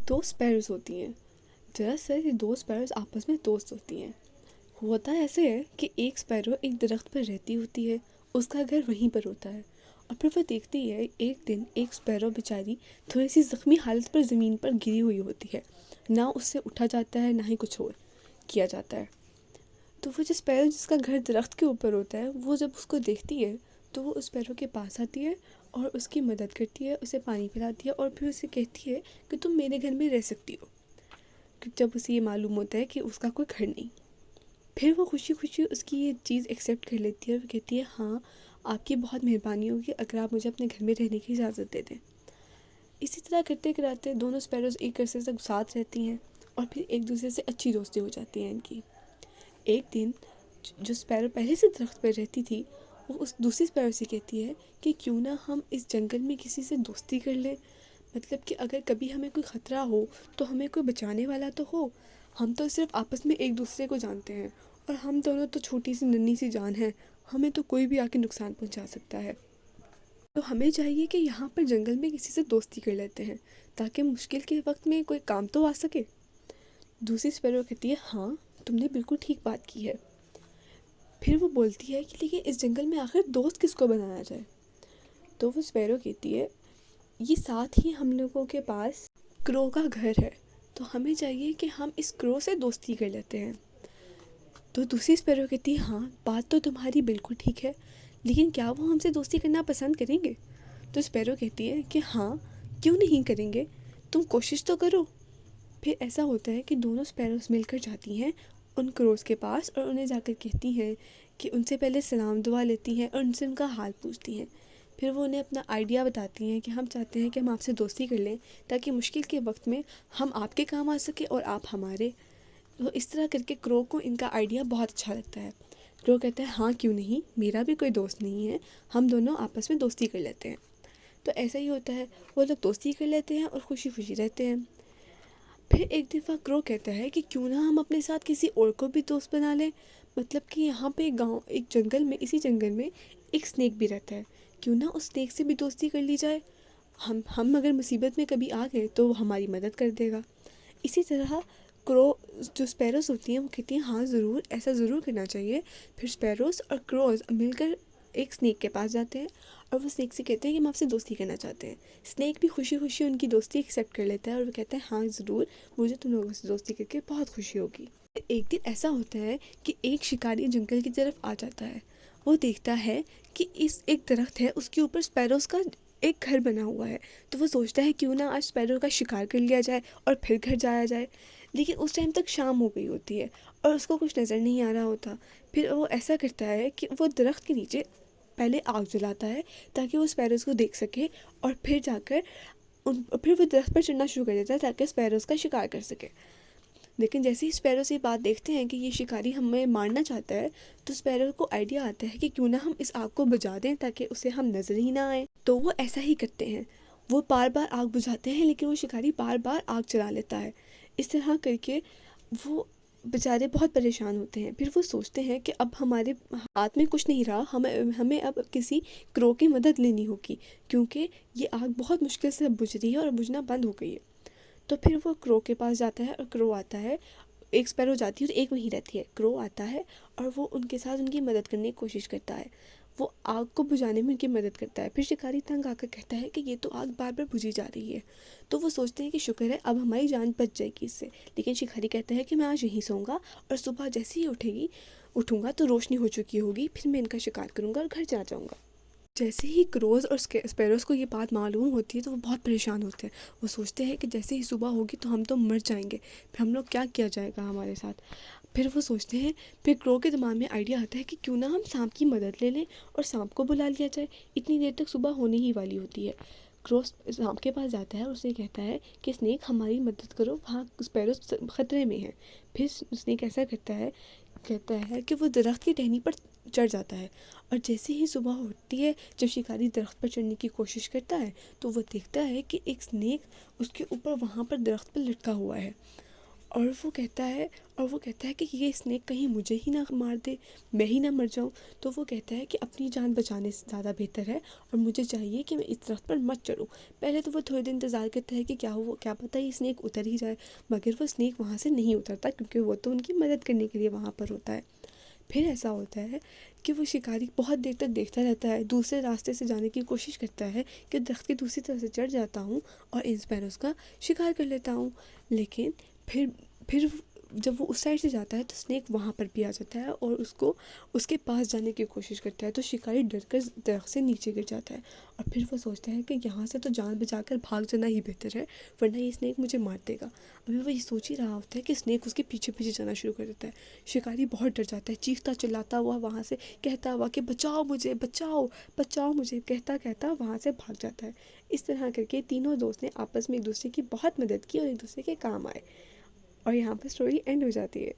दो स्पैरोज होती हैं। दरअसल ये दो स्पैरोज आपस में दोस्त होती हैं। होता ऐसे है कि एक स्पैरो एक दरख्त पर रहती होती है, उसका घर वहीं पर होता है। और फिर वो देखती है एक दिन एक स्पैरो बेचारी थोड़ी सी ज़ख्मी हालत पर ज़मीन पर गिरी हुई होती है। ना उससे उठा जाता है, ना ही कुछ और किया जाता है। तो वो जो स्पैरो जिसका घर दरख्त के ऊपर होता है, वो जब उसको देखती है तो वो उस स्पैरो के पास आती है और उसकी मदद करती है, उसे पानी पिलाती है और फिर उसे कहती है कि तुम मेरे घर में रह सकती हो। जब उसे ये मालूम होता है कि उसका कोई घर नहीं, फिर वो खुशी खुशी उसकी ये चीज़ एक्सेप्ट कर लेती है और वो कहती है हाँ, आपकी बहुत मेहरबानी होगी अगर आप मुझे अपने घर में रहने की इजाज़त दे दें। इसी तरह करते कराते दोनों स्पैरोज एक अरसे तक साथ रहती हैं और फिर एक दूसरे से अच्छी दोस्ती हो जाती है इनकी। एक दिन जो स्पैरो पहले से दरख्त पर रहती थी, वो उस दूसरी स्पैरो से कहती है कि क्यों ना हम इस जंगल में किसी से दोस्ती कर लें। मतलब कि अगर कभी हमें कोई ख़तरा हो तो हमें कोई बचाने वाला तो हो। हम तो सिर्फ आपस में एक दूसरे को जानते हैं और हम दोनों तो छोटी सी नन्ही सी जान है, हमें तो कोई भी आके नुकसान पहुंचा सकता है। तो हमें चाहिए कि यहाँ पर जंगल में किसी से दोस्ती कर लेते हैं ताकि मुश्किल के वक्त में कोई काम तो आ सके। दूसरी स्पैरो कहती है हाँ, तुमने बिल्कुल ठीक बात की है। फिर वो बोलती है कि लेकिन इस जंगल में आखिर दोस्त किसको बनाया जाए। तो वो स्पैरो कहती है ये साथ ही हम लोगों के पास क्रो का घर है, तो हमें चाहिए कि हम इस क्रो से दोस्ती कर लेते हैं। तो दूसरी स्पैरो कहती है हाँ, बात तो तुम्हारी बिल्कुल ठीक है, लेकिन क्या वो हमसे दोस्ती करना पसंद करेंगे। तो स्पैरो कहती है कि हाँ, क्यों नहीं करेंगे, तुम कोशिश तो करो। फिर ऐसा होता है कि दोनों स्पैरोज मिलकर जाती हैं उन क्रोज के पास और उन्हें जाकर कहती हैं कि उनसे पहले सलाम दुआ लेती हैं और उनसे उनका हाल पूछती हैं। फिर वो उन्हें अपना आइडिया बताती हैं कि हम चाहते हैं कि हम आपसे दोस्ती कर लें ताकि मुश्किल के वक्त में हम आपके काम आ सके और आप हमारे। तो इस तरह करके क्रो को इनका आइडिया बहुत अच्छा लगता है। क्रो कहता है हाँ, क्यों नहीं, मेरा भी कोई दोस्त नहीं है, हम दोनों आपस में दोस्ती कर लेते हैं। तो ऐसा ही होता है, वो लोग दोस्ती कर लेते हैं और खुशी खुशी रहते हैं। फिर एक दफ़ा क्रो कहता है कि क्यों ना हम अपने साथ किसी और को भी दोस्त बना लें। मतलब कि यहाँ पे एक जंगल में, इसी जंगल में एक स्नेक भी रहता है, क्यों ना उस स्नेक से भी दोस्ती कर ली जाए। हम अगर मुसीबत में कभी आ गए तो वो हमारी मदद कर देगा। इसी तरह क्रो जो स्पैरोस होती हैं वो कहती हैं हाँ ज़रूर, ऐसा ज़रूर करना चाहिए। फिर स्पैरोस और क्रोज मिलकर एक स्नेक के पास जाते हैं और वो स्नेक से कहते हैं कि हम आपसे दोस्ती करना चाहते हैं। स्नेक भी खुशी खुशी उनकी दोस्ती एक्सेप्ट कर लेता है और वो कहता है हाँ ज़रूर, मुझे तुम लोगों से दोस्ती करके बहुत खुशी होगी। एक दिन ऐसा होता है कि एक शिकारी जंगल की तरफ आ जाता है। वो देखता है कि इस एक दरख्त है, उसके ऊपर स्पैरोस का एक घर बना हुआ है। तो वो सोचता है क्यों ना आज स्पैरो का शिकार कर लिया जाए और फिर घर जाया जाए। लेकिन उस टाइम तक शाम हो गई होती है और उसको कुछ नज़र नहीं आ रहा होता। फिर वो ऐसा करता है कि वो दरख्त के नीचे पहले आग जलाता है ताकि वो स्पैरोज़ को देख सके और फिर जाकर फिर वो दरख्त पर चढ़ना शुरू कर देता है ताकि स्पैरोज़ का शिकार कर सके। लेकिन जैसे ही स्पैरोज़ ये बात देखते हैं कि ये शिकारी हमें मारना चाहता है, तो स्पैरो को आइडिया आता है कि क्यों ना हम इस आग को बुझा दें ताकि उसे हम नज़र ही ना आए। तो वो ऐसा ही करते हैं, वो बार बार आग बुझाते हैं लेकिन वो शिकारी बार बार आग चला लेता है। इस तरह करके वो बेचारे बहुत परेशान होते हैं। फिर वो सोचते हैं कि अब हमारे हाथ में कुछ नहीं रहा, हमें हमें अब किसी क्रो की मदद लेनी होगी, क्योंकि ये आग बहुत मुश्किल से अब बुझ रही है और बुझना बंद हो गई है। तो फिर वो क्रो के पास जाता है और क्रो आता है, एक स्पैरो जाती है और एक वहीं रहती है। क्रो आता है और वो उनके साथ उनकी मदद करने की कोशिश करता है, वो आग को बुझाने में उनकी मदद करता है। फिर शिकारी तंग आकर कहता है कि ये तो आग बार बार बुझी जा रही है। तो वो सोचते हैं कि शुक्र है अब हमारी जान बच जाएगी इससे। लेकिन शिकारी कहता है कि मैं आज यहीं सोऊंगा और सुबह जैसे ही उठूंगा तो रोशनी हो चुकी होगी, फिर मैं इनका शिकार करूंगा और घर जा जाऊंगा। जैसे ही क्रोज और स्पैरोस को ये बात मालूम होती है तो वो बहुत परेशान होते हैं। वो सोचते हैं कि जैसे ही सुबह होगी तो हम तो मर जाएंगे, फिर हम लोग क्या किया जाएगा हमारे साथ। फिर वो सोचते हैं, फिर क्रो के दिमाग में आइडिया आता है कि क्यों ना हम सांप की मदद ले लें और सांप को बुला लिया जाए। इतनी देर तक सुबह होने ही वाली होती है। क्रो सांप के पास जाता है और उससे कहता है कि स्नेक हमारी मदद करो, वहाँ स्पैरोस ख़तरे में है। फिर स्नेक ऐसा कहता है कि वो दरख्त की टहनी पर चढ़ जाता है और जैसे ही सुबह होती है, जब शिकारी दरख्त पर चढ़ने की कोशिश करता है तो वो देखता है कि एक स्नेक उसके ऊपर वहाँ पर दरख्त पर लटका हुआ है اور وہ کہتا ہے کہ یہ اسنیک کہیں مجھے ہی نہ مار دے، میں ہی نہ مر جاؤں. تو وہ کہتا ہے کہ اپنی جان بچانے سے زیادہ بہتر ہے اور مجھے چاہیے کہ میں اس درخت پر مت چڑھوں. پہلے تو وہ تھوڑی دیر انتظار کرتا ہے کہ کیا پتہ یہ اسنیک اتر ہی جائے، مگر وہ اسنیک وہاں سے نہیں اترتا، کیونکہ وہ تو ان کی مدد کرنے کے لیے وہاں پر ہوتا ہے. پھر ایسا ہوتا ہے کہ وہ شکاری بہت دیر تک دیکھتا رہتا ہے، دوسرے راستے سے جانے کی کوشش کرتا ہے کہ درخت کی دوسری طرف سے چڑھ جاتا ہوں اور ان اسپیروز کا شکار کر لیتا ہوں. لیکن پھر جب وہ اس سائڈ سے جاتا ہے تو اسنیک وہاں پر بھی آ جاتا ہے اور اس کے پاس جانے کی کوشش کرتا ہے. تو شکاری ڈر کر درخت سے نیچے گر جاتا ہے اور پھر وہ سوچتا ہے کہ یہاں سے تو جان بچا کر بھاگ جانا ہی بہتر ہے، ورنہ یہ اسنیک مجھے مار دے گا. ابھی وہ یہ سوچ ہی رہا ہوتا ہے کہ اسنیک اس کے پیچھے پیچھے جانا شروع کر دیتا ہے. شکاری بہت ڈر جاتا ہے، چیختا چلاتا ہوا وہاں سے کہتا ہوا کہ بچاؤ مجھے، بچاؤ بچاؤ مجھے، کہتا وہاں سے بھاگ جاتا ہے. اس طرح کر کے تینوں دوست نے آپس میں ایک دوسرے کی بہت مدد کی اور ایک دوسرے کے کام آئے. اور یہاں پر سٹوری اینڈ ہو جاتی ہے.